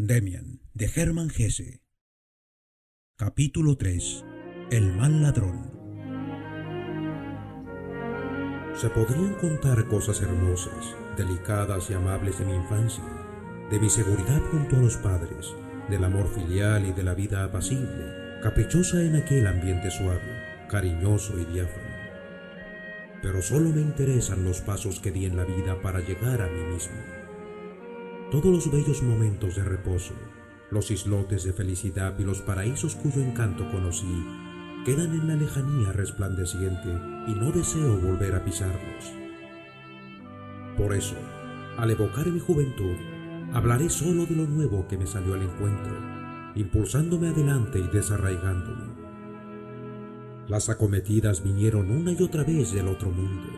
Demian, de Hermann Hesse. Capítulo 3. El mal ladrón. Se podrían contar cosas hermosas, delicadas y amables de mi infancia, de mi seguridad junto a los padres, del amor filial y de la vida apacible, caprichosa en aquel ambiente suave, cariñoso y diáfano. Pero solo me interesan los pasos que di en la vida para llegar a mí mismo. Todos los bellos momentos de reposo, los islotes de felicidad y los paraísos cuyo encanto conocí, quedan en la lejanía resplandeciente y no deseo volver a pisarlos. Por eso, al evocar mi juventud, hablaré solo de lo nuevo que me salió al encuentro, impulsándome adelante y desarraigándome. Las acometidas vinieron una y otra vez del otro mundo,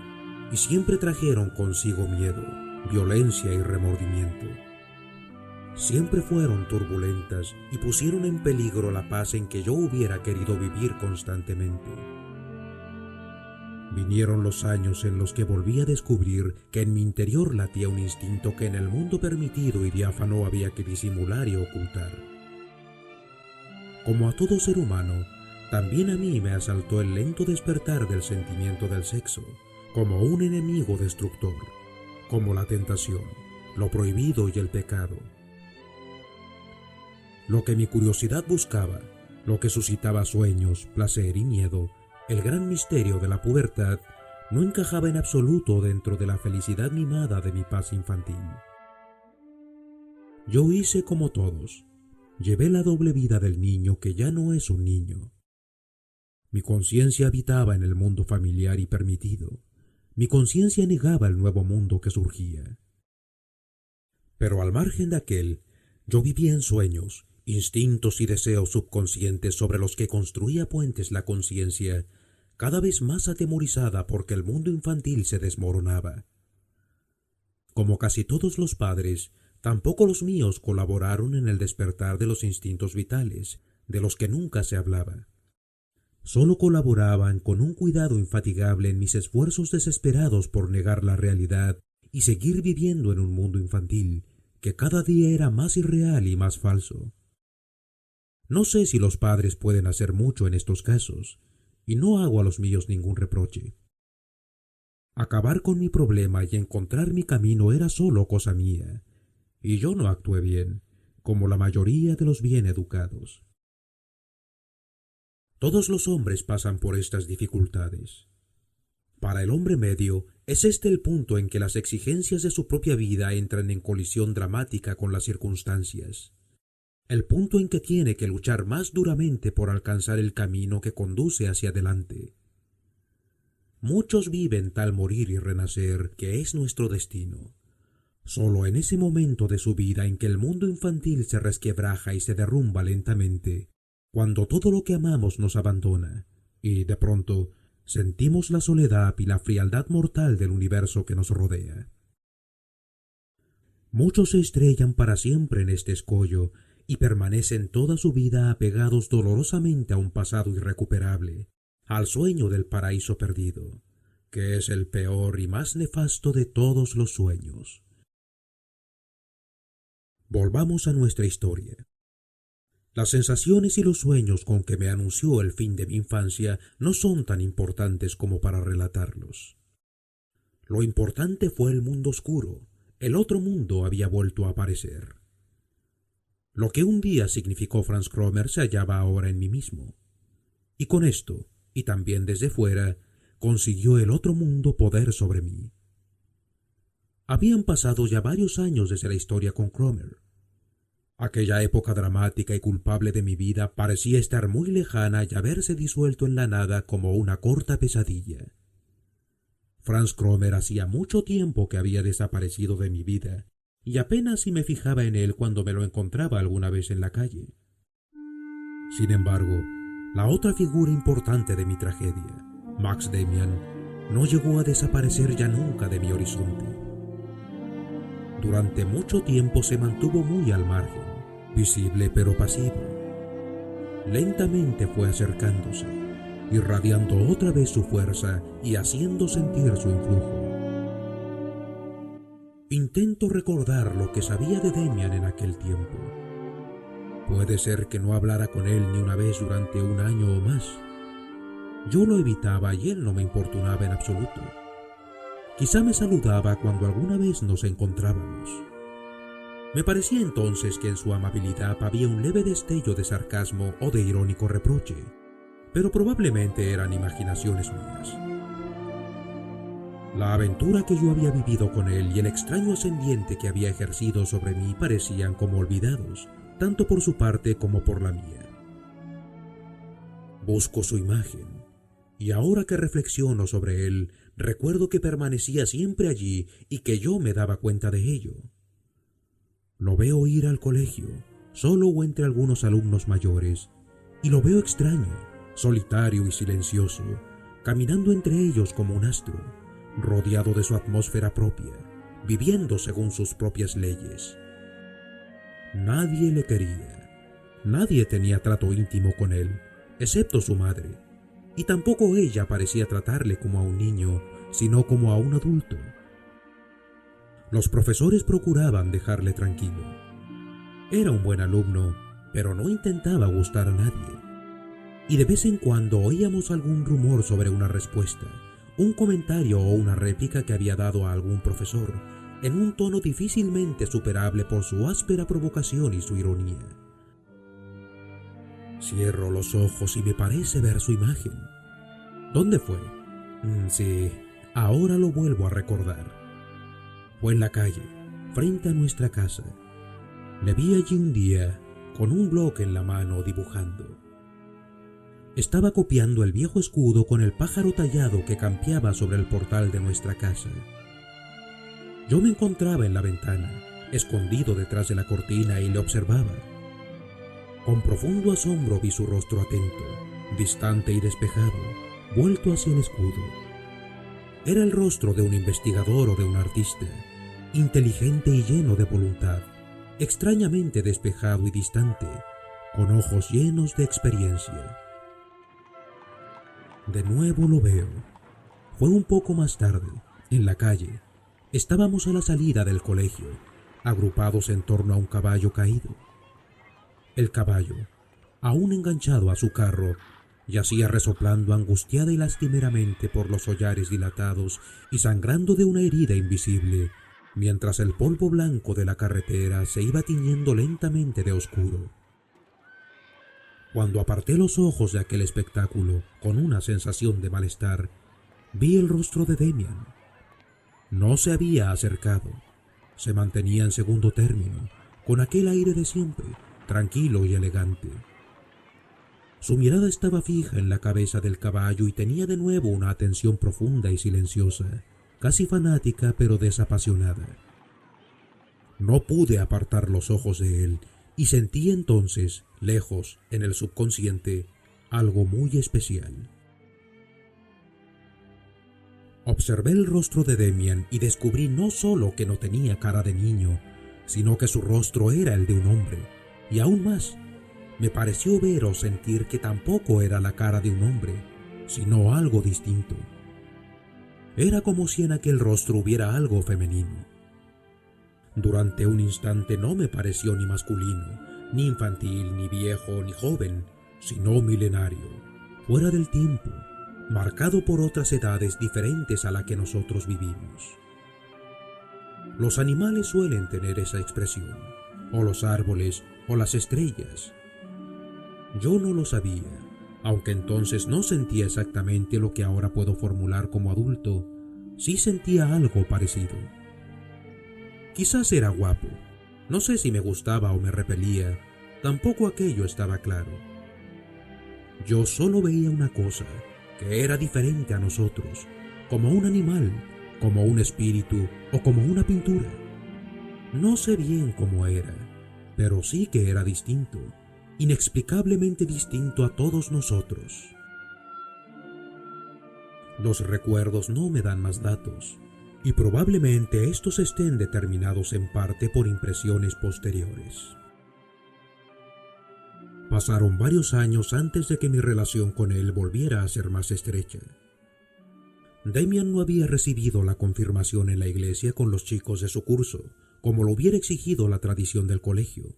y siempre trajeron consigo miedo, violencia y remordimiento. Siempre fueron turbulentas y pusieron en peligro la paz en que yo hubiera querido vivir constantemente. Vinieron los años en los que volví a descubrir que en mi interior latía un instinto que en el mundo permitido y diáfano había que disimular y ocultar. Como a todo ser humano, también a mí me asaltó el lento despertar del sentimiento del sexo, como un enemigo destructor, como la tentación, lo prohibido y el pecado. Lo que mi curiosidad buscaba, lo que suscitaba sueños, placer y miedo, el gran misterio de la pubertad, no encajaba en absoluto dentro de la felicidad mimada de mi paz infantil. Yo hice como todos, llevé la doble vida del niño que ya no es un niño. Mi conciencia habitaba en el mundo familiar y permitido. Mi conciencia negaba el nuevo mundo que surgía. Pero al margen de aquel, yo vivía en sueños, instintos y deseos subconscientes sobre los que construía puentes la conciencia, cada vez más atemorizada porque el mundo infantil se desmoronaba. Como casi todos los padres, tampoco los míos colaboraron en el despertar de los instintos vitales, de los que nunca se hablaba. Solo colaboraban con un cuidado infatigable en mis esfuerzos desesperados por negar la realidad y seguir viviendo en un mundo infantil que cada día era más irreal y más falso. No sé si los padres pueden hacer mucho en estos casos, y no hago a los míos ningún reproche. Acabar con mi problema y encontrar mi camino era solo cosa mía, y yo no actué bien, como la mayoría de los bien educados. Todos los hombres pasan por estas dificultades. Para el hombre medio, es este el punto en que las exigencias de su propia vida entran en colisión dramática con las circunstancias. El punto en que tiene que luchar más duramente por alcanzar el camino que conduce hacia adelante. Muchos viven tal morir y renacer que es nuestro destino. Solo en ese momento de su vida en que el mundo infantil se resquebraja y se derrumba lentamente, cuando todo lo que amamos nos abandona, y de pronto sentimos la soledad y la frialdad mortal del universo que nos rodea. Muchos se estrellan para siempre en este escollo y permanecen toda su vida apegados dolorosamente a un pasado irrecuperable, al sueño del paraíso perdido, que es el peor y más nefasto de todos los sueños. Volvamos a nuestra historia. Las sensaciones y los sueños con que me anunció el fin de mi infancia no son tan importantes como para relatarlos. Lo importante fue el mundo oscuro. El otro mundo había vuelto a aparecer. Lo que un día significó Franz Kromer se hallaba ahora en mí mismo. Y con esto, y también desde fuera, consiguió el otro mundo poder sobre mí. Habían pasado ya varios años desde la historia con Kromer. Aquella época dramática y culpable de mi vida parecía estar muy lejana y haberse disuelto en la nada como una corta pesadilla. Franz Kromer hacía mucho tiempo que había desaparecido de mi vida, y apenas si me fijaba en él cuando me lo encontraba alguna vez en la calle. Sin embargo, la otra figura importante de mi tragedia, Max Demian, no llegó a desaparecer ya nunca de mi horizonte. Durante mucho tiempo se mantuvo muy al margen, visible pero pasivo. Lentamente fue acercándose, irradiando otra vez su fuerza y haciendo sentir su influjo. Intento recordar lo que sabía de Demian en aquel tiempo, Puede ser que no hablara con él ni una vez durante un año o más. Yo lo evitaba y él no me importunaba en absoluto. Quizá me saludaba cuando alguna vez nos encontrábamos. Me parecía entonces que en su amabilidad había un leve destello de sarcasmo o de irónico reproche, pero probablemente eran imaginaciones mías. La aventura que yo había vivido con él y el extraño ascendiente que había ejercido sobre mí parecían como olvidados, tanto por su parte como por la mía. Busco su imagen, y ahora que reflexiono sobre él, recuerdo que permanecía siempre allí y que yo me daba cuenta de ello. Lo veo ir al colegio, solo o entre algunos alumnos mayores, y lo veo extraño, solitario y silencioso, caminando entre ellos como un astro, rodeado de su atmósfera propia, viviendo según sus propias leyes. Nadie le quería, nadie tenía trato íntimo con él, excepto su madre, y tampoco ella parecía tratarle como a un niño, sino como a un adulto. Los profesores procuraban dejarle tranquilo. Era un buen alumno, pero no intentaba gustar a nadie. Y de vez en cuando oíamos algún rumor sobre una respuesta, un comentario o una réplica que había dado a algún profesor, en un tono difícilmente superable por su áspera provocación y su ironía. Cierro los ojos y me parece ver su imagen. ¿Dónde fue? Sí, ahora lo vuelvo a recordar. Fue en la calle, frente a nuestra casa. Le vi allí un día, con un bloque en la mano, dibujando. Estaba copiando el viejo escudo con el pájaro tallado que campeaba sobre el portal de nuestra casa. Yo me encontraba en la ventana, escondido detrás de la cortina, y le observaba. Con profundo asombro vi su rostro atento, distante y despejado, vuelto hacia el escudo. Era el rostro de un investigador o de un artista, inteligente y lleno de voluntad, extrañamente despejado y distante, con ojos llenos de experiencia. De nuevo lo veo. Fue un poco más tarde, en la calle. Estábamos a la salida del colegio, agrupados en torno a un caballo caído. El caballo, aún enganchado a su carro, yacía resoplando angustiada y lastimeramente por los hollares dilatados y sangrando de una herida invisible, mientras el polvo blanco de la carretera se iba tiñendo lentamente de oscuro. Cuando aparté los ojos de aquel espectáculo, con una sensación de malestar, vi el rostro de Demian. No se había acercado, se mantenía en segundo término, con aquel aire de siempre, tranquilo y elegante. Su mirada estaba fija en la cabeza del caballo y tenía de nuevo una atención profunda y silenciosa, casi fanática pero desapasionada. No pude apartar los ojos de él y sentí entonces, lejos, en el subconsciente, algo muy especial. Observé el rostro de Demian y descubrí no solo que no tenía cara de niño, sino que su rostro era el de un hombre, y aún más, me pareció ver o sentir que tampoco era la cara de un hombre, sino algo distinto. Era como si en aquel rostro hubiera algo femenino. Durante un instante no me pareció ni masculino, ni infantil, ni viejo, ni joven, sino milenario, fuera del tiempo, marcado por otras edades diferentes a la que nosotros vivimos. Los animales suelen tener esa expresión, o los árboles, o las estrellas. Yo no lo sabía, aunque entonces no sentía exactamente lo que ahora puedo formular como adulto, sí sentía algo parecido. Quizás era guapo, no sé si me gustaba o me repelía, tampoco aquello estaba claro. Yo solo veía una cosa, que era diferente a nosotros, como un animal, como un espíritu o como una pintura. No sé bien cómo era, pero sí que era distinto, inexplicablemente distinto a todos nosotros. Los recuerdos no me dan más datos, y probablemente estos estén determinados en parte por impresiones posteriores. Pasaron varios años antes de que mi relación con él volviera a ser más estrecha. Demian no había recibido la confirmación en la iglesia con los chicos de su curso, como lo hubiera exigido la tradición del colegio,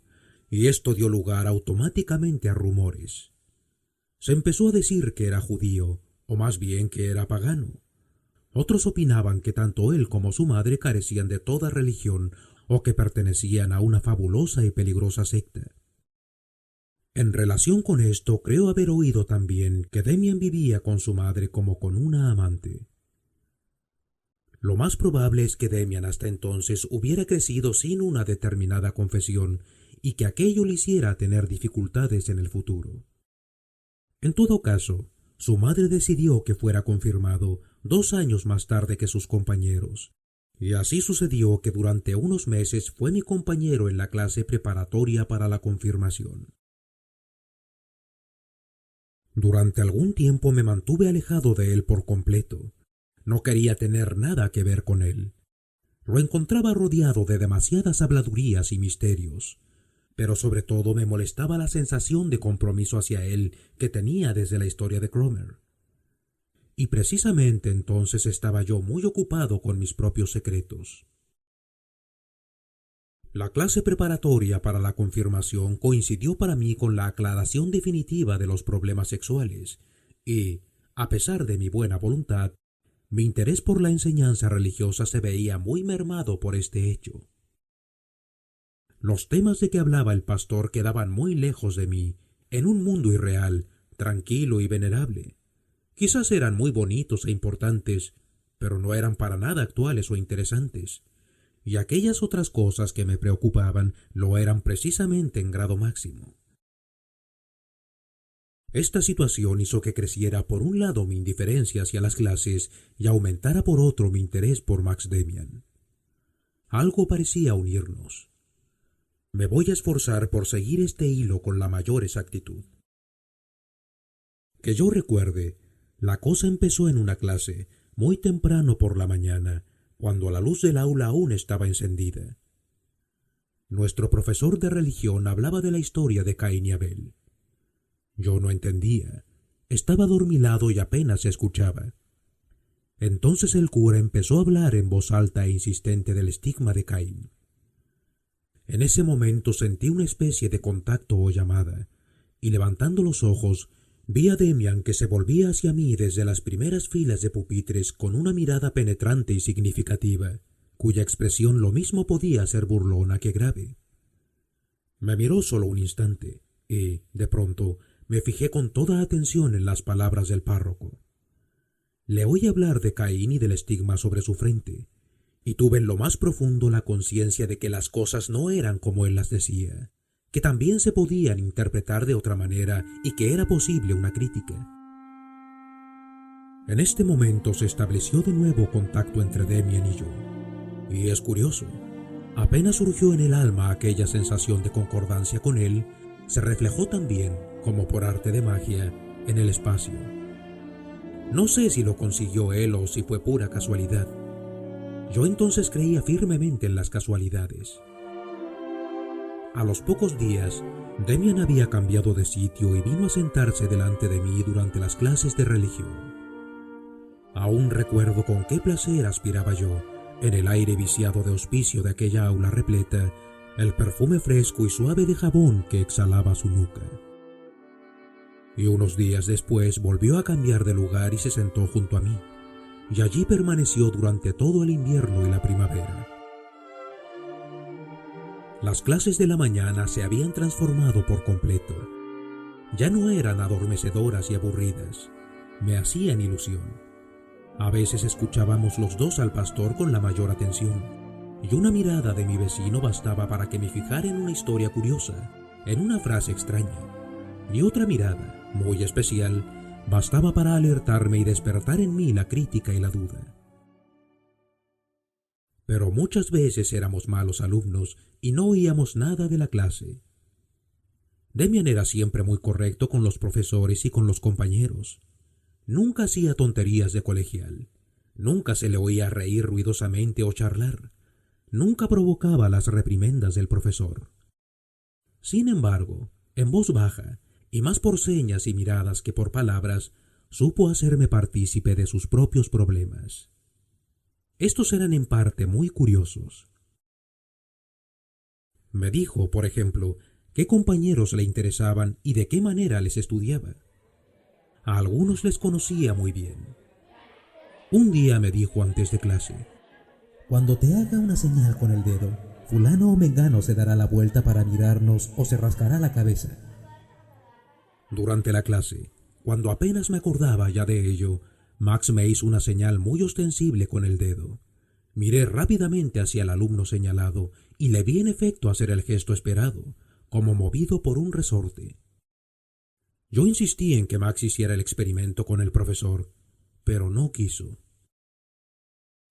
y esto dio lugar automáticamente a rumores. Se empezó a decir que era judío, o más bien que era pagano. Otros opinaban que tanto él como su madre carecían de toda religión o que pertenecían a una fabulosa y peligrosa secta. En relación con esto, creo haber oído también que Demian vivía con su madre como con una amante. Lo más probable es que Demian hasta entonces hubiera crecido sin una determinada confesión y que aquello le hiciera tener dificultades en el futuro. En todo caso, su madre decidió que fuera confirmado 2 años más tarde que sus compañeros, y así sucedió que durante unos meses fue mi compañero en la clase preparatoria para la confirmación. Durante algún tiempo me mantuve alejado de él por completo. No quería tener nada que ver con él. Lo encontraba rodeado de demasiadas habladurías y misterios, pero sobre todo me molestaba la sensación de compromiso hacia él que tenía desde la historia de Cromer. Y precisamente entonces estaba yo muy ocupado con mis propios secretos. La clase preparatoria para la confirmación coincidió para mí con la aclaración definitiva de los problemas sexuales y, a pesar de mi buena voluntad, mi interés por la enseñanza religiosa se veía muy mermado por este hecho. Los temas de que hablaba el pastor quedaban muy lejos de mí, en un mundo irreal, tranquilo y venerable. Quizás eran muy bonitos e importantes, pero no eran para nada actuales o interesantes. Y aquellas otras cosas que me preocupaban lo eran precisamente en grado máximo. Esta situación hizo que creciera por un lado mi indiferencia hacia las clases y aumentara por otro mi interés por Max Demian. Algo parecía unirnos. Me voy a esforzar por seguir este hilo con la mayor exactitud. Que yo recuerde, la cosa empezó en una clase, muy temprano por la mañana, cuando la luz del aula aún estaba encendida. Nuestro profesor de religión hablaba de la historia de Caín y Abel. Yo no entendía. Estaba adormilado y apenas escuchaba. Entonces el cura empezó a hablar en voz alta e insistente del estigma de Caín. En ese momento sentí una especie de contacto o llamada, y levantando los ojos, vi a Demian que se volvía hacia mí desde las primeras filas de pupitres con una mirada penetrante y significativa, cuya expresión lo mismo podía ser burlona que grave. Me miró solo un instante, y, de pronto, me fijé con toda atención en las palabras del párroco. Le oí hablar de Caín y del estigma sobre su frente, y tuve en lo más profundo la conciencia de que las cosas no eran como él las decía, que también se podían interpretar de otra manera y que era posible una crítica. En este momento se estableció de nuevo contacto entre Demian y yo, y es curioso, apenas surgió en el alma aquella sensación de concordancia con él, se reflejó también, como por arte de magia, en el espacio. No sé si lo consiguió él o si fue pura casualidad. Yo entonces creía firmemente en las casualidades. A los pocos días, Demian había cambiado de sitio y vino a sentarse delante de mí durante las clases de religión. Aún recuerdo con qué placer aspiraba yo, en el aire viciado de hospicio de aquella aula repleta, el perfume fresco y suave de jabón que exhalaba su nuca. Y unos días después volvió a cambiar de lugar y se sentó junto a mí, y allí permaneció durante todo el invierno y la primavera. Las clases de la mañana se habían transformado por completo. Ya no eran adormecedoras y aburridas, me hacían ilusión. A veces escuchábamos los dos al pastor con la mayor atención, y una mirada de mi vecino bastaba para que me fijara en una historia curiosa, en una frase extraña, y otra mirada, muy especial, bastaba para alertarme y despertar en mí la crítica y la duda. Pero muchas veces éramos malos alumnos y no oíamos nada de la clase. Demian era siempre muy correcto con los profesores y con los compañeros. Nunca hacía tonterías de colegial. Nunca se le oía reír ruidosamente o charlar. Nunca provocaba las reprimendas del profesor. Sin embargo, en voz baja, y más por señas y miradas que por palabras, supo hacerme partícipe de sus propios problemas. Estos eran en parte muy curiosos. Me dijo, por ejemplo, qué compañeros le interesaban y de qué manera les estudiaba. A algunos les conocía muy bien. Un día me dijo antes de clase: cuando te haga una señal con el dedo, fulano o mengano se dará la vuelta para mirarnos o se rascará la cabeza. Durante la clase, cuando apenas me acordaba ya de ello, Max me hizo una señal muy ostensible con el dedo. Miré rápidamente hacia el alumno señalado y le vi en efecto hacer el gesto esperado, como movido por un resorte. Yo insistí en que Max hiciera el experimento con el profesor, pero no quiso.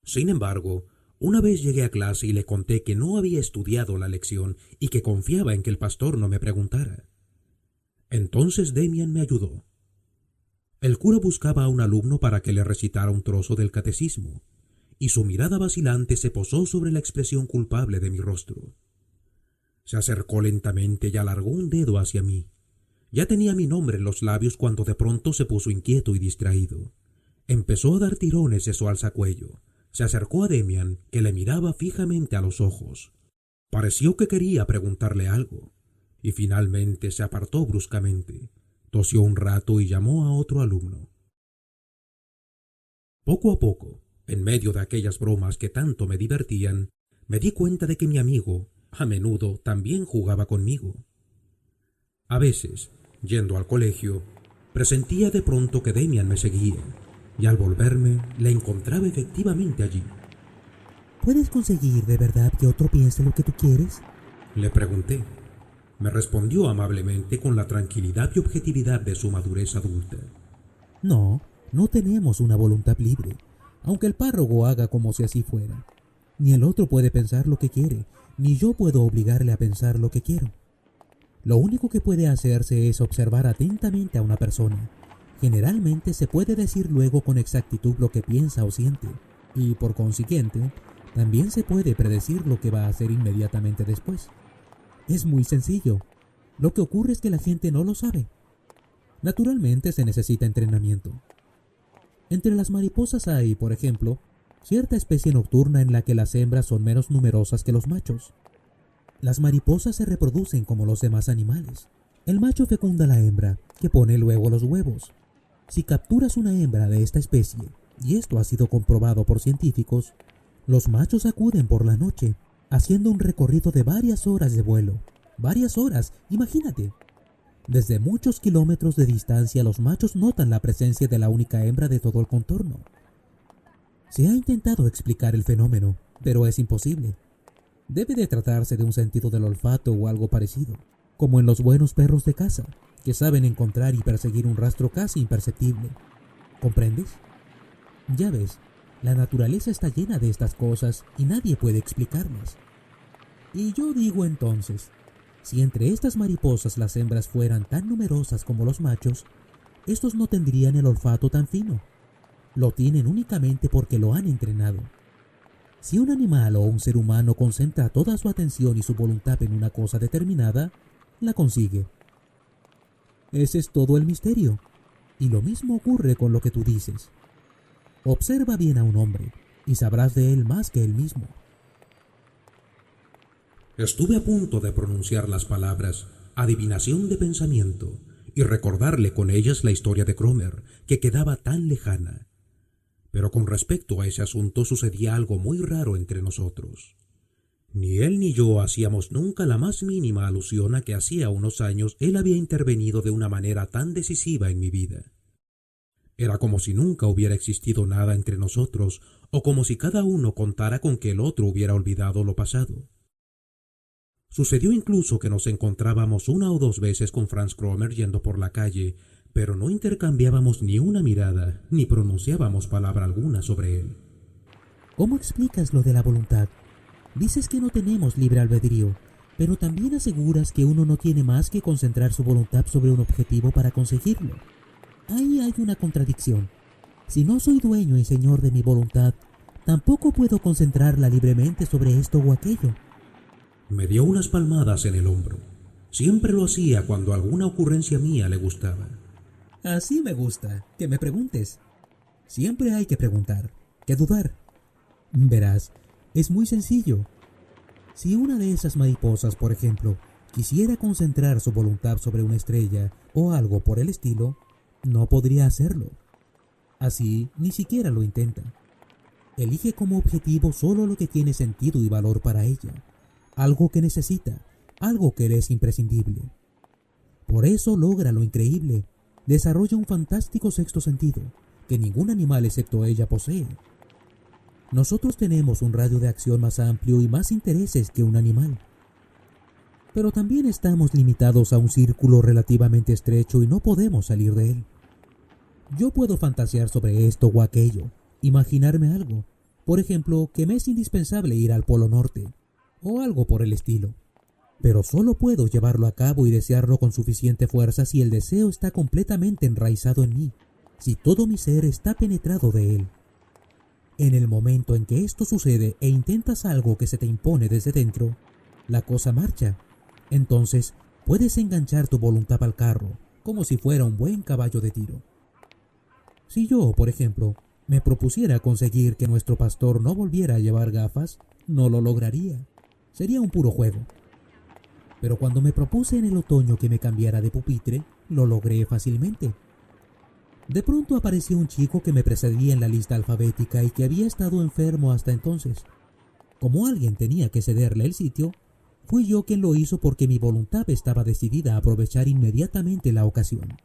Sin embargo, una vez llegué a clase y le conté que no había estudiado la lección y que confiaba en que el pastor no me preguntara. Entonces Demian me ayudó. El cura buscaba a un alumno para que le recitara un trozo del catecismo, y su mirada vacilante se posó sobre la expresión culpable de mi rostro. Se acercó lentamente y alargó un dedo hacia mí. Ya tenía mi nombre en los labios cuando de pronto se puso inquieto y distraído. Empezó a dar tirones de su alzacuello. Se acercó a Demian, que le miraba fijamente a los ojos. Pareció que quería preguntarle algo, y finalmente se apartó bruscamente. Tosió un rato y llamó a otro alumno. Poco a poco, en medio de aquellas bromas que tanto me divertían, me di cuenta de que mi amigo, a menudo, también jugaba conmigo. A veces, yendo al colegio, presentía de pronto que Demian me seguía, y al volverme le encontraba efectivamente allí. ¿Puedes conseguir de verdad que otro piense lo que tú quieres? Le pregunté. Me respondió amablemente con la tranquilidad y objetividad de su madurez adulta. No, no tenemos una voluntad libre, aunque el párroco haga como si así fuera. Ni el otro puede pensar lo que quiere, ni yo puedo obligarle a pensar lo que quiero. Lo único que puede hacerse es observar atentamente a una persona. Generalmente se puede decir luego con exactitud lo que piensa o siente, y por consiguiente, también se puede predecir lo que va a hacer inmediatamente después. Es muy sencillo. Lo que ocurre es que la gente no lo sabe. Naturalmente se necesita entrenamiento. Entre las mariposas hay, por ejemplo, cierta especie nocturna en la que las hembras son menos numerosas que los machos. Las mariposas se reproducen como los demás animales. El macho fecunda a la hembra, que pone luego los huevos. Si capturas una hembra de esta especie, y esto ha sido comprobado por científicos, los machos acuden por la noche, haciendo un recorrido de varias horas de vuelo. Varias horas, imagínate. Desde muchos kilómetros de distancia los machos notan la presencia de la única hembra de todo el contorno. Se ha intentado explicar el fenómeno, pero es imposible. Debe de tratarse de un sentido del olfato o algo parecido, como en los buenos perros de caza, que saben encontrar y perseguir un rastro casi imperceptible. ¿Comprendes? Ya ves, la naturaleza está llena de estas cosas y nadie puede explicarlas. Y yo digo entonces, si entre estas mariposas las hembras fueran tan numerosas como los machos, estos no tendrían el olfato tan fino. Lo tienen únicamente porque lo han entrenado. Si un animal o un ser humano concentra toda su atención y su voluntad en una cosa determinada, la consigue. Ese es todo el misterio. Y lo mismo ocurre con lo que tú dices. Observa bien a un hombre y sabrás de él más que él mismo. Estuve a punto de pronunciar las palabras adivinación de pensamiento y recordarle con ellas la historia de Cromer, que quedaba tan lejana. Pero con respecto a ese asunto sucedía algo muy raro entre nosotros. Ni él ni yo hacíamos nunca la más mínima alusión a que hacía unos años él había intervenido de una manera tan decisiva en mi vida. Era como si nunca hubiera existido nada entre nosotros, o como si cada uno contara con que el otro hubiera olvidado lo pasado. Sucedió incluso que nos encontrábamos una o dos veces con Franz Cromer yendo por la calle, pero no intercambiábamos ni una mirada, ni pronunciábamos palabra alguna sobre él. ¿Cómo explicas lo de la voluntad? Dices que no tenemos libre albedrío, pero también aseguras que uno no tiene más que concentrar su voluntad sobre un objetivo para conseguirlo. Ahí hay una contradicción. Si no soy dueño y señor de mi voluntad, tampoco puedo concentrarla libremente sobre esto o aquello. Me dio unas palmadas en el hombro. Siempre lo hacía cuando alguna ocurrencia mía le gustaba. Así me gusta, que me preguntes. Siempre hay que preguntar, que dudar. Verás, es muy sencillo. Si una de esas mariposas, por ejemplo, quisiera concentrar su voluntad sobre una estrella o algo por el estilo, no podría hacerlo. Así ni siquiera lo intenta. Elige como objetivo solo lo que tiene sentido y valor para ella, algo que necesita, algo que le es imprescindible. Por eso logra lo increíble, desarrolla un fantástico sexto sentido que ningún animal excepto ella posee. Nosotros tenemos un radio de acción más amplio y más intereses que un animal. Pero también estamos limitados a un círculo relativamente estrecho y no podemos salir de él. Yo puedo fantasear sobre esto o aquello, imaginarme algo, por ejemplo, que me es indispensable ir al Polo Norte, o algo por el estilo. Pero solo puedo llevarlo a cabo y desearlo con suficiente fuerza si el deseo está completamente enraizado en mí, si todo mi ser está penetrado de él. En el momento en que esto sucede e intentas algo que se te impone desde dentro, la cosa marcha. Entonces puedes enganchar tu voluntad al carro, como si fuera un buen caballo de tiro. Si yo, por ejemplo, me propusiera conseguir que nuestro pastor no volviera a llevar gafas, no lo lograría. Sería un puro juego. Pero cuando me propuse en el otoño que me cambiara de pupitre, lo logré fácilmente. De pronto apareció un chico que me precedía en la lista alfabética y que había estado enfermo hasta entonces. Como alguien tenía que cederle el sitio, fui yo quien lo hizo porque mi voluntad estaba decidida a aprovechar inmediatamente la ocasión.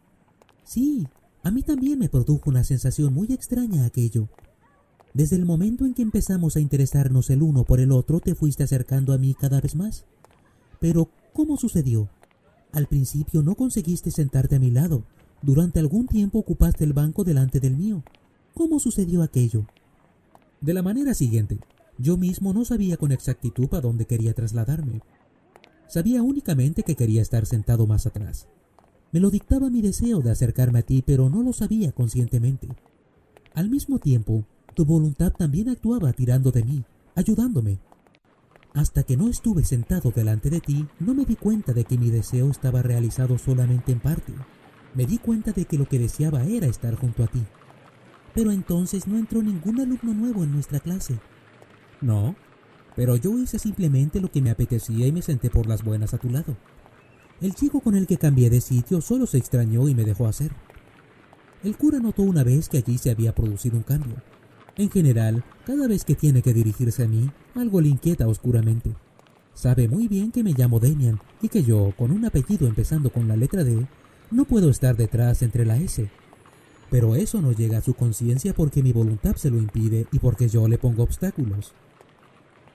Sí, a mí también me produjo una sensación muy extraña aquello. Desde el momento en que empezamos a interesarnos el uno por el otro, te fuiste acercando a mí cada vez más. Pero, ¿cómo sucedió? Al principio no conseguiste sentarte a mi lado. Durante algún tiempo ocupaste el banco delante del mío. ¿Cómo sucedió aquello? De la manera siguiente. Yo mismo no sabía con exactitud a dónde quería trasladarme. Sabía únicamente que quería estar sentado más atrás. Me lo dictaba mi deseo de acercarme a ti, pero no lo sabía conscientemente. Al mismo tiempo, tu voluntad también actuaba tirando de mí, ayudándome. Hasta que no estuve sentado delante de ti, no me di cuenta de que mi deseo estaba realizado solamente en parte. Me di cuenta de que lo que deseaba era estar junto a ti. Pero entonces no entró ningún alumno nuevo en nuestra clase. No, pero yo hice simplemente lo que me apetecía y me senté por las buenas a tu lado. El chico con el que cambié de sitio solo se extrañó y me dejó hacer. El cura notó una vez que allí se había producido un cambio. En general, cada vez que tiene que dirigirse a mí, algo le inquieta oscuramente. Sabe muy bien que me llamo Demian y que yo, con un apellido empezando con la letra D, no puedo estar detrás entre la S. Pero eso no llega a su conciencia porque mi voluntad se lo impide y porque yo le pongo obstáculos.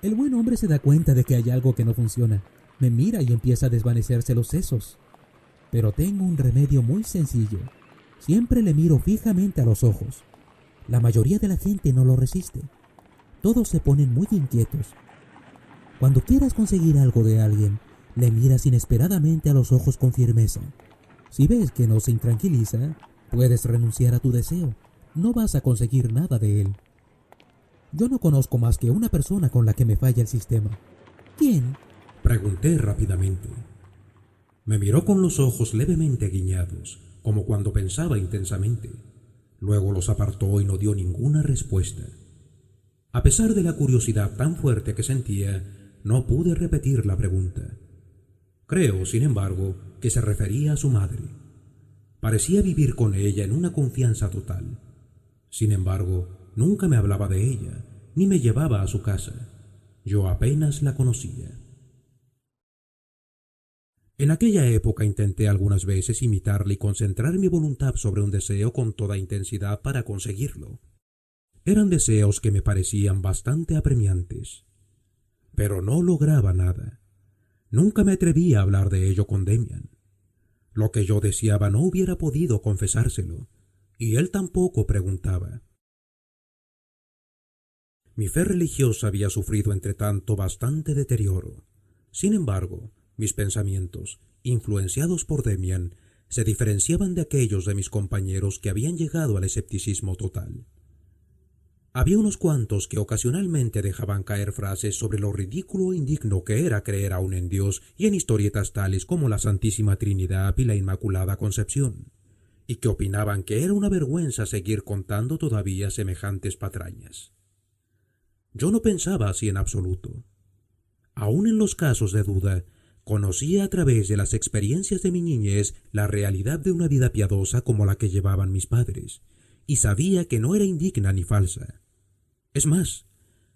El buen hombre se da cuenta de que hay algo que no funciona. Me mira y empieza a desvanecerse los sesos. Pero tengo un remedio muy sencillo. Siempre le miro fijamente a los ojos. La mayoría de la gente no lo resiste. Todos se ponen muy inquietos. Cuando quieras conseguir algo de alguien, le miras inesperadamente a los ojos con firmeza. Si ves que no se intranquiliza, puedes renunciar a tu deseo. No vas a conseguir nada de él. Yo no conozco más que una persona con la que me falla el sistema. ¿Quién? Pregunté rápidamente. Me miró con los ojos levemente guiñados, como cuando pensaba intensamente. Luego los apartó y no dio ninguna respuesta. A pesar de la curiosidad tan fuerte que sentía, no pude repetir la pregunta. Creo, sin embargo, que se refería a su madre. Parecía vivir con ella en una confianza total. Sin embargo, nunca me hablaba de ella, ni me llevaba a su casa. Yo apenas la conocía. En aquella época intenté algunas veces imitarla y concentrar mi voluntad sobre un deseo con toda intensidad para conseguirlo. Eran deseos que me parecían bastante apremiantes. Pero no lograba nada. Nunca me atreví a hablar de ello con Demian. Lo que yo deseaba no hubiera podido confesárselo, y él tampoco preguntaba. Mi fe religiosa había sufrido entre tanto bastante deterioro. Sin embargo, mis pensamientos, influenciados por Demian, se diferenciaban de aquellos de mis compañeros que habían llegado al escepticismo total. Había unos cuantos que ocasionalmente dejaban caer frases sobre lo ridículo e indigno que era creer aún en Dios y en historietas tales como la Santísima Trinidad y la Inmaculada Concepción, y que opinaban que era una vergüenza seguir contando todavía semejantes patrañas. Yo no pensaba así en absoluto. Aún en los casos de duda, Conocía a través de las experiencias de mi niñez la realidad de una vida piadosa como la que llevaban mis padres, y sabía que no era indigna ni falsa. Es más,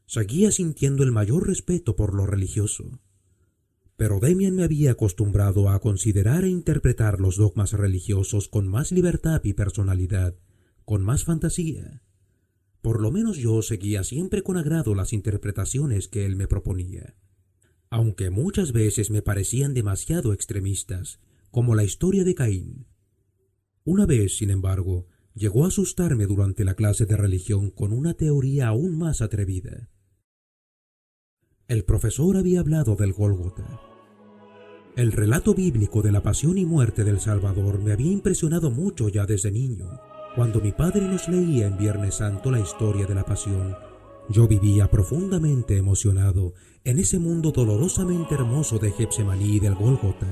seguía sintiendo el mayor respeto por lo religioso. Pero Demian me había acostumbrado a considerar e interpretar los dogmas religiosos con más libertad y personalidad, con más fantasía. Por lo menos yo seguía siempre con agrado las interpretaciones que él me proponía, aunque muchas veces me parecían demasiado extremistas, como la historia de Caín. Una vez, sin embargo, llegó a asustarme durante la clase de religión con una teoría aún más atrevida. El profesor había hablado del Gólgota. El relato bíblico de la pasión y muerte del Salvador me había impresionado mucho ya desde niño. Cuando mi padre nos leía en Viernes Santo la historia de la pasión, yo vivía profundamente emocionado en ese mundo dolorosamente hermoso de Getsemaní y del Gólgota,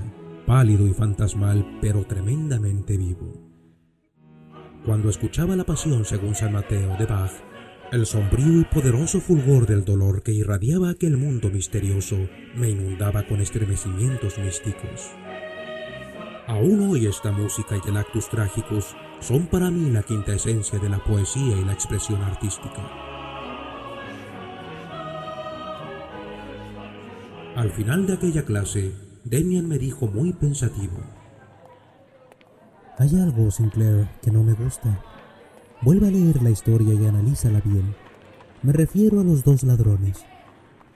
pálido y fantasmal, pero tremendamente vivo. Cuando escuchaba la pasión según San Mateo de Bach, el sombrío y poderoso fulgor del dolor que irradiaba aquel mundo misterioso me inundaba con estremecimientos místicos. Aún hoy esta música y el actus trágicos son para mí la quinta esencia de la poesía y la expresión artística. Al final de aquella clase, Demian me dijo muy pensativo: Hay algo, Sinclair, que no me gusta. Vuelve a leer la historia y analízala bien. Me refiero a los 2 ladrones.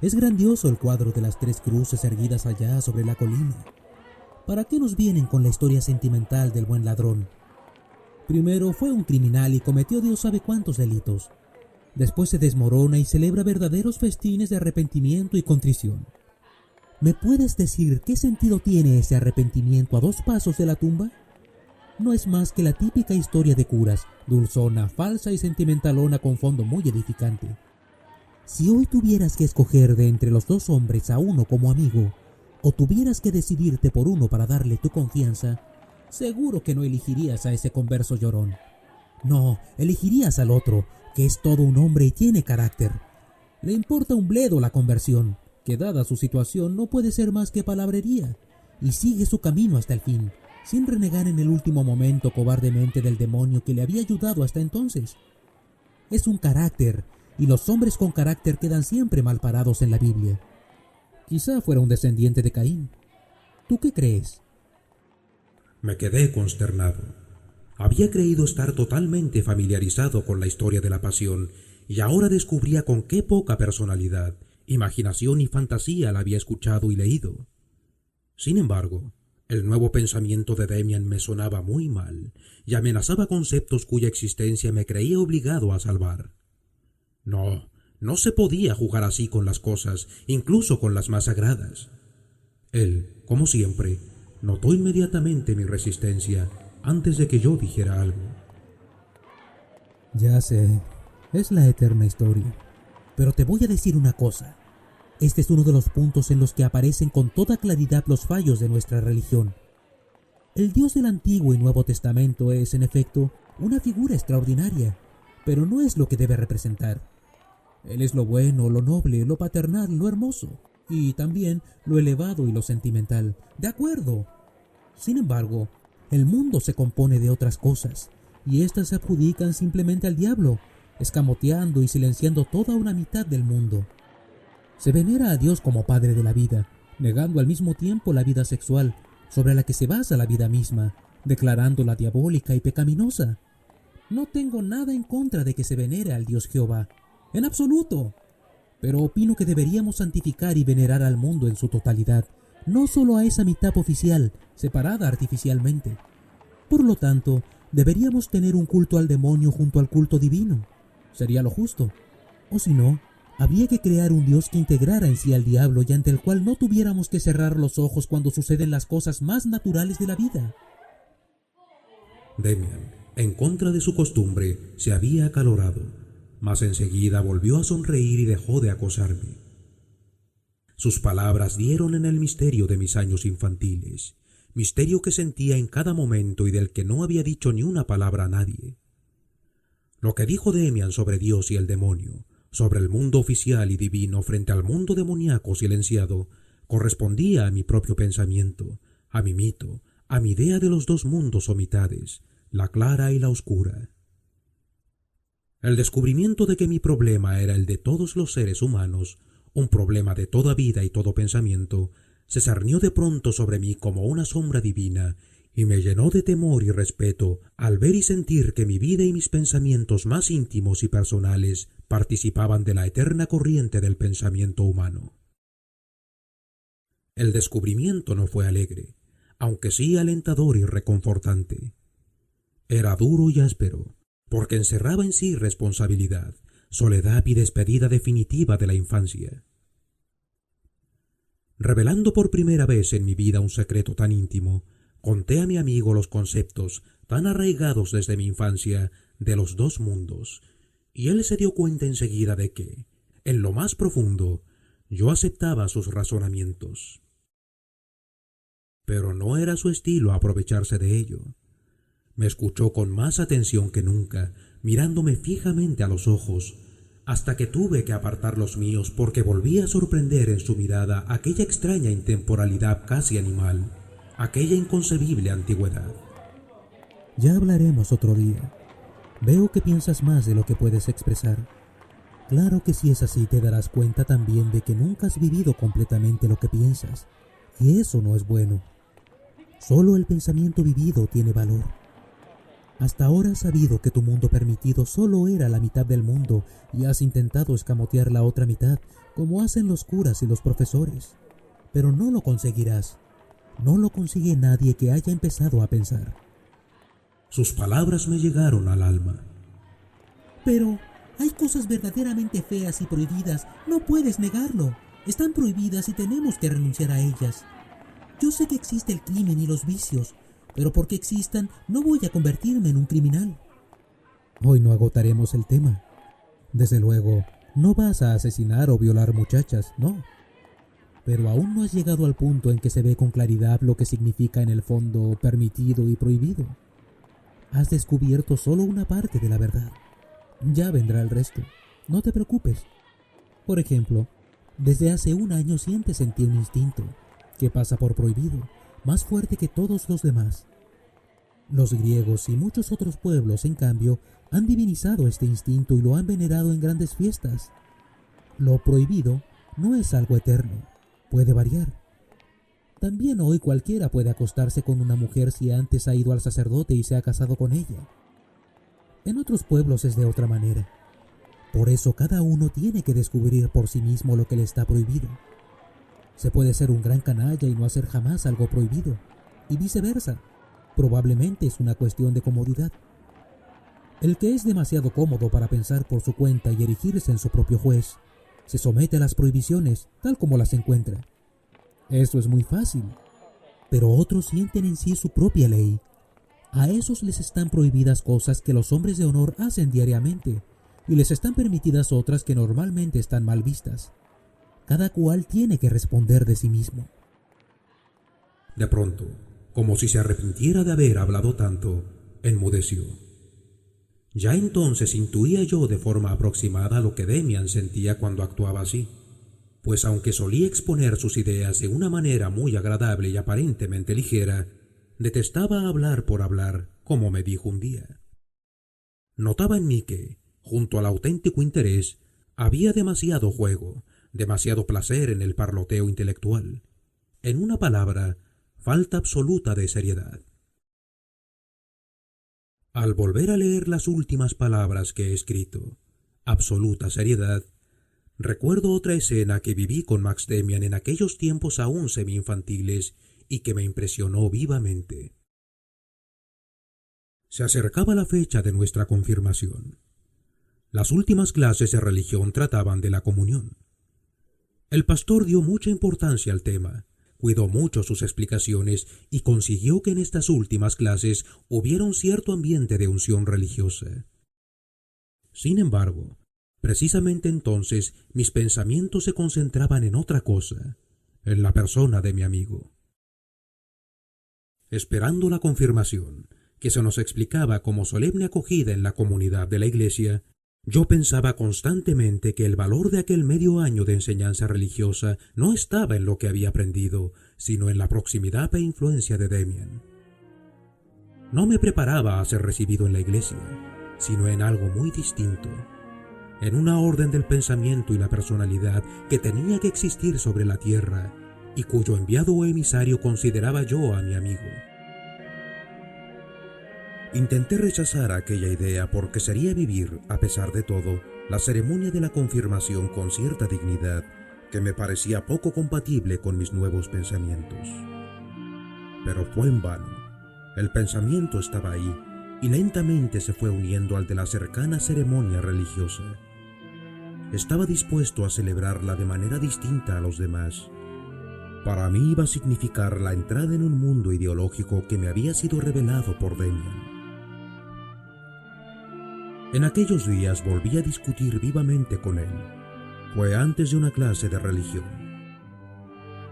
Es grandioso el cuadro de las 3 cruces erguidas allá sobre la colina. ¿Para qué nos vienen con la historia sentimental del buen ladrón? Primero fue un criminal y cometió Dios sabe cuántos delitos. Después se desmorona y celebra verdaderos festines de arrepentimiento y contrición. ¿Me puedes decir qué sentido tiene ese arrepentimiento a 2 pasos de la tumba? No es más que la típica historia de curas, dulzona, falsa y sentimentalona con fondo muy edificante. Si hoy tuvieras que escoger de entre los 2 hombres a uno como amigo, o tuvieras que decidirte por uno para darle tu confianza, seguro que no elegirías a ese converso llorón. No, elegirías al otro, que es todo un hombre y tiene carácter. Le importa un bledo la conversión, que dada su situación no puede ser más que palabrería, y sigue su camino hasta el fin, sin renegar en el último momento cobardemente del demonio que le había ayudado hasta entonces. Es un carácter, y los hombres con carácter quedan siempre mal parados en la Biblia. Quizá fuera un descendiente de Caín. ¿Tú qué crees? Me quedé consternado. Había creído estar totalmente familiarizado con la historia de la pasión, y ahora descubría con qué poca personalidad, imaginación y fantasía la había escuchado y leído. Sin embargo, el nuevo pensamiento de Demian me sonaba muy mal y amenazaba conceptos cuya existencia me creía obligado a salvar. No se podía jugar así con las cosas, incluso con las más sagradas. Él, como siempre, notó inmediatamente mi resistencia antes de que yo dijera algo. Ya sé, es la eterna historia. Pero te voy a decir una cosa. Este es uno de los puntos en los que aparecen con toda claridad los fallos de nuestra religión. El Dios del Antiguo y Nuevo Testamento es, en efecto, una figura extraordinaria, pero no es lo que debe representar. Él es lo bueno, lo noble, lo paternal, lo hermoso, y también lo elevado y lo sentimental. De acuerdo. Sin embargo, el mundo se compone de otras cosas, y éstas se adjudican simplemente al diablo, escamoteando y silenciando toda una mitad del mundo. Se venera a Dios como padre de la vida, negando al mismo tiempo la vida sexual, sobre la que se basa la vida misma, declarándola diabólica y pecaminosa. No tengo nada en contra de que se venere al Dios Jehová, en absoluto, pero opino que deberíamos santificar y venerar al mundo en su totalidad, no solo a esa mitad oficial, separada artificialmente. Por lo tanto, deberíamos tener un culto al demonio junto al culto divino. Sería lo justo. O si no, habría que crear un Dios que integrara en sí al diablo y ante el cual no tuviéramos que cerrar los ojos cuando suceden las cosas más naturales de la vida. Demian, en contra de su costumbre, se había acalorado, mas enseguida volvió a sonreír y dejó de acosarme. Sus palabras dieron en el misterio de mis años infantiles, misterio que sentía en cada momento y del que no había dicho ni una palabra a nadie. Lo que dijo Demian sobre Dios y el demonio, sobre el mundo oficial y divino frente al mundo demoníaco silenciado, correspondía a mi propio pensamiento, a mi mito, a mi idea de los dos mundos o mitades, la clara y la oscura. El descubrimiento de que mi problema era el de todos los seres humanos, un problema de toda vida y todo pensamiento, se cernió de pronto sobre mí como una sombra divina y me llenó de temor y respeto al ver y sentir que mi vida y mis pensamientos más íntimos y personales participaban de la eterna corriente del pensamiento humano. El descubrimiento no fue alegre, aunque sí alentador y reconfortante. Era duro y áspero, porque encerraba en sí responsabilidad, soledad y despedida definitiva de la infancia. Revelando por primera vez en mi vida un secreto tan íntimo, conté a mi amigo los conceptos tan arraigados desde mi infancia de los dos mundos, y él se dio cuenta enseguida de que, en lo más profundo, yo aceptaba sus razonamientos. Pero no era su estilo aprovecharse de ello. Me escuchó con más atención que nunca, mirándome fijamente a los ojos, hasta que tuve que apartar los míos porque volví a sorprender en su mirada aquella extraña intemporalidad casi animal, aquella inconcebible antigüedad. Ya hablaremos otro día. Veo que piensas más de lo que puedes expresar. Claro que si es así te darás cuenta también de que nunca has vivido completamente lo que piensas, y eso no es bueno. Solo el pensamiento vivido tiene valor. Hasta ahora has sabido que tu mundo permitido solo era la mitad del mundo y has intentado escamotear la otra mitad, como hacen los curas y los profesores. Pero no lo conseguirás. No lo consigue nadie que haya empezado a pensar. Sus palabras me llegaron al alma. Pero hay cosas verdaderamente feas y prohibidas. No puedes negarlo. Están prohibidas y tenemos que renunciar a ellas. Yo sé que existe el crimen y los vicios, pero porque existan, no voy a convertirme en un criminal. Hoy no agotaremos el tema. Desde luego, no vas a asesinar o violar muchachas, no. Pero aún no has llegado al punto en que se ve con claridad lo que significa en el fondo permitido y prohibido. Has descubierto solo una parte de la verdad. Ya vendrá el resto. No te preocupes. Por ejemplo, desde hace un año sientes en ti un instinto que pasa por prohibido, más fuerte que todos los demás. Los griegos y muchos otros pueblos, en cambio, han divinizado este instinto y lo han venerado en grandes fiestas. Lo prohibido no es algo eterno, puede variar. También hoy cualquiera puede acostarse con una mujer si antes ha ido al sacerdote y se ha casado con ella. En otros pueblos es de otra manera. Por eso cada uno tiene que descubrir por sí mismo lo que le está prohibido. Se puede ser un gran canalla y no hacer jamás algo prohibido, y viceversa. Probablemente es una cuestión de comodidad. El que es demasiado cómodo para pensar por su cuenta y erigirse en su propio juez, se somete a las prohibiciones tal como las encuentra. Eso es muy fácil. Pero otros sienten en sí su propia ley. A esos les están prohibidas cosas que los hombres de honor hacen diariamente, y les están permitidas otras que normalmente están mal vistas. Cada cual tiene que responder de sí mismo. De pronto, como si se arrepintiera de haber hablado tanto, enmudeció. Ya entonces intuía yo de forma aproximada lo que Demian sentía cuando actuaba así, pues aunque solía exponer sus ideas de una manera muy agradable y aparentemente ligera, detestaba hablar por hablar, como me dijo un día. Notaba en mí que, junto al auténtico interés, había demasiado juego, demasiado placer en el parloteo intelectual. En una palabra, falta absoluta de seriedad. Al volver a leer las últimas palabras que he escrito, absoluta seriedad, recuerdo otra escena que viví con Max Demian en aquellos tiempos aún semi-infantiles y que me impresionó vivamente. Se acercaba la fecha de nuestra confirmación. Las últimas clases de religión trataban de la comunión. El pastor dio mucha importancia al tema, cuidó mucho sus explicaciones y consiguió que en estas últimas clases hubiera un cierto ambiente de unción religiosa. Sin embargo, precisamente entonces mis pensamientos se concentraban en otra cosa, en la persona de mi amigo. Esperando la confirmación, que se nos explicaba como solemne acogida en la comunidad de la iglesia, Yo pensaba constantemente que el valor de aquel medio año de enseñanza religiosa no estaba en lo que había aprendido, sino en la proximidad e influencia de Damien. No me preparaba a ser recibido en la iglesia, sino en algo muy distinto, en una orden del pensamiento y la personalidad que tenía que existir sobre la tierra y cuyo enviado o emisario consideraba yo a mi amigo. Intenté rechazar aquella idea porque sería vivir, a pesar de todo, la ceremonia de la confirmación con cierta dignidad que me parecía poco compatible con mis nuevos pensamientos. Pero fue en vano. El pensamiento estaba ahí y lentamente se fue uniendo al de la cercana ceremonia religiosa. Estaba dispuesto a celebrarla de manera distinta a los demás. Para mí iba a significar la entrada en un mundo ideológico que me había sido revelado por Damien. En aquellos días volví a discutir vivamente con él. Fue antes de una clase de religión.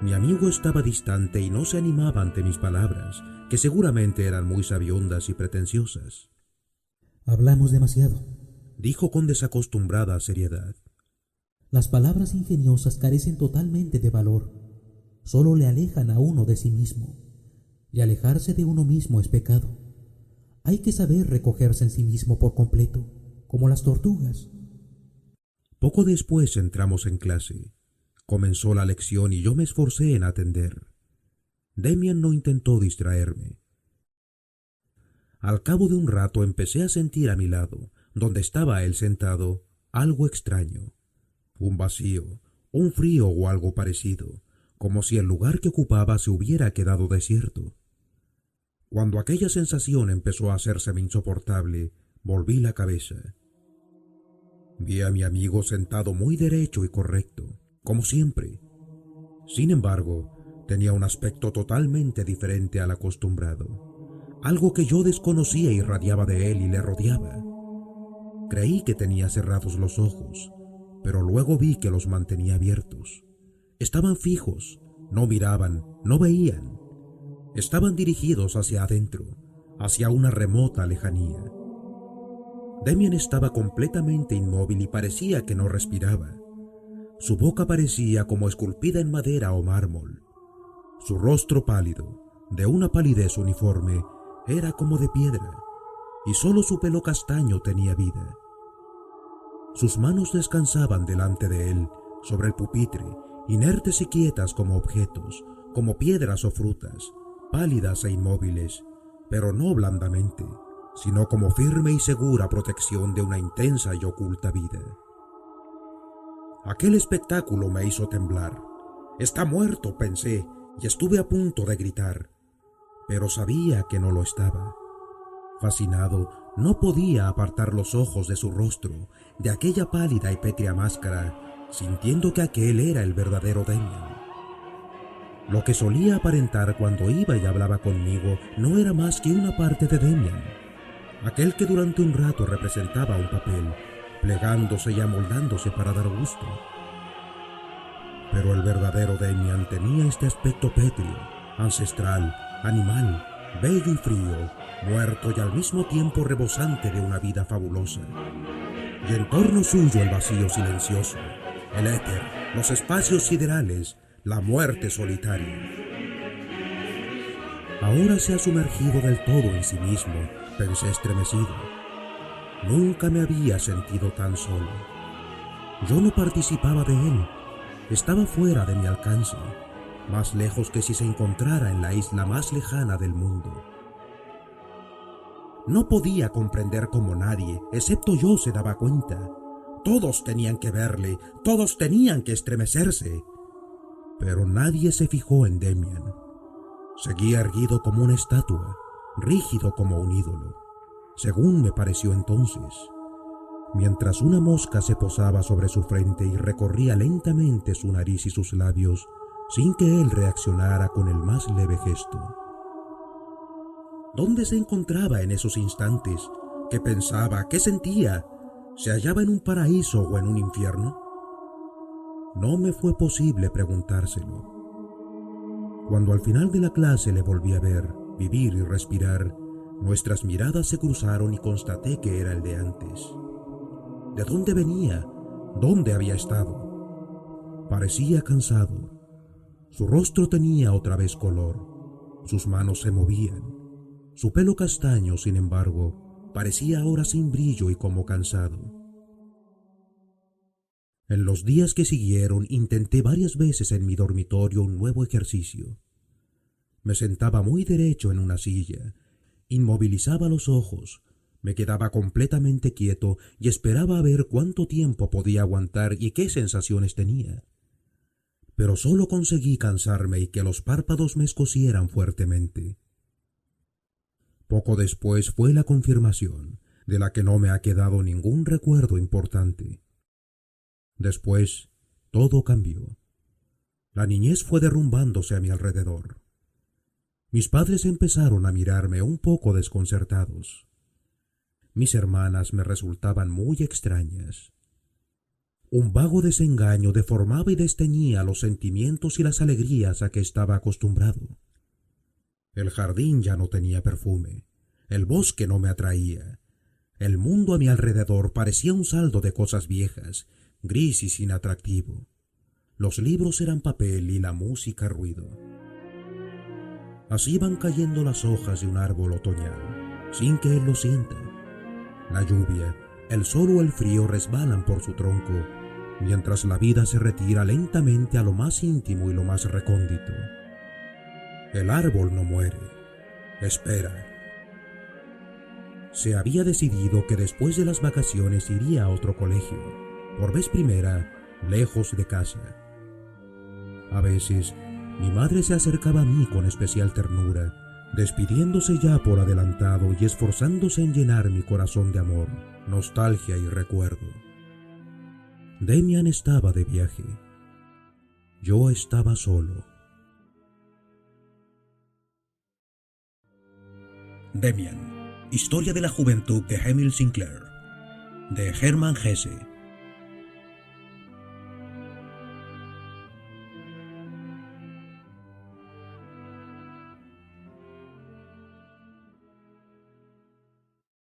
Mi amigo estaba distante y no se animaba ante mis palabras, que seguramente eran muy sabiondas y pretenciosas. Hablamos demasiado, dijo con desacostumbrada seriedad. Las palabras ingeniosas carecen totalmente de valor. Solo le alejan a uno de sí mismo. Y alejarse de uno mismo es pecado. Hay que saber recogerse en sí mismo por completo, como las tortugas. Poco después entramos en clase. Comenzó la lección y yo me esforcé en atender. Damien no intentó distraerme. Al cabo de un rato empecé a sentir a mi lado, donde estaba él sentado, algo extraño. Un vacío, un frío o algo parecido, como si el lugar que ocupaba se hubiera quedado desierto. Cuando aquella sensación empezó a hacérseme insoportable, volví la cabeza. Vi a mi amigo sentado muy derecho y correcto, como siempre. Sin embargo, tenía un aspecto totalmente diferente al acostumbrado. Algo que yo desconocía irradiaba de él y le rodeaba. Creí que tenía cerrados los ojos, pero luego vi que los mantenía abiertos. Estaban fijos, no miraban, no veían. Estaban dirigidos hacia adentro, hacia una remota lejanía. Damien estaba completamente inmóvil y parecía que no respiraba. Su boca parecía como esculpida en madera o mármol. Su rostro pálido, de una palidez uniforme, era como de piedra, y solo su pelo castaño tenía vida. Sus manos descansaban delante de él, sobre el pupitre, inertes y quietas como objetos, como piedras o frutas, pálidas e inmóviles, pero no blandamente, sino como firme y segura protección de una intensa y oculta vida. Aquel espectáculo me hizo temblar. «Está muerto», pensé, y estuve a punto de gritar, pero sabía que no lo estaba. Fascinado, no podía apartar los ojos de su rostro, de aquella pálida y pétrea máscara, sintiendo que aquel era el verdadero Damien. Lo que solía aparentar cuando iba y hablaba conmigo no era más que una parte de Damien, aquel que durante un rato representaba un papel, plegándose y amoldándose para dar gusto. Pero el verdadero Damien tenía este aspecto pétreo, ancestral, animal, bello y frío, muerto y al mismo tiempo rebosante de una vida fabulosa. Y en torno suyo el vacío silencioso, el éter, los espacios siderales, la muerte solitaria. Ahora se ha sumergido del todo en sí mismo, pensé estremecido. Nunca me había sentido tan solo. Yo no participaba de él, estaba fuera de mi alcance, más lejos que si se encontrara en la isla más lejana del mundo. No podía comprender cómo nadie, excepto yo, se daba cuenta. Todos tenían que verle, todos tenían que estremecerse. Pero nadie se fijó en Damien. Seguía erguido como una estatua, rígido como un ídolo, según me pareció entonces, mientras una mosca se posaba sobre su frente y recorría lentamente su nariz y sus labios, sin que él reaccionara con el más leve gesto. ¿Dónde se encontraba en esos instantes? ¿Qué pensaba? ¿Qué sentía? ¿Se hallaba en un paraíso o en un infierno? No me fue posible preguntárselo. Cuando al final de la clase le volví a ver, vivir y respirar, nuestras miradas se cruzaron y constaté que era el de antes. ¿De dónde venía? ¿Dónde había estado? Parecía cansado. Su rostro tenía otra vez color. Sus manos se movían. Su pelo castaño, sin embargo, parecía ahora sin brillo y como cansado. En los días que siguieron intenté varias veces en mi dormitorio un nuevo ejercicio. Me sentaba muy derecho en una silla, inmovilizaba los ojos, me quedaba completamente quieto y esperaba a ver cuánto tiempo podía aguantar y qué sensaciones tenía. Pero solo conseguí cansarme y que los párpados me escocieran fuertemente. Poco después fue la confirmación, de la que no me ha quedado ningún recuerdo importante. Después, todo cambió. La niñez fue derrumbándose a mi alrededor. Mis padres empezaron a mirarme un poco desconcertados. Mis hermanas me resultaban muy extrañas. Un vago desengaño deformaba y desteñía los sentimientos y las alegrías a que estaba acostumbrado. El jardín ya no tenía perfume, el bosque no me atraía. El mundo a mi alrededor parecía un saldo de cosas viejas, gris y sin atractivo. Los libros eran papel y la música ruido. Así van cayendo las hojas de un árbol otoñal, sin que él lo sienta. La lluvia, el sol o el frío resbalan por su tronco, mientras la vida se retira lentamente a lo más íntimo y lo más recóndito. El árbol no muere, espera. Se había decidido que después de las vacaciones iría a otro colegio, por vez primera, lejos de casa. A veces, mi madre se acercaba a mí con especial ternura, despidiéndose ya por adelantado y esforzándose en llenar mi corazón de amor, nostalgia y recuerdo. Demian estaba de viaje. Yo estaba solo. Demian, historia de la juventud de Emil Sinclair, de Hermann Hesse.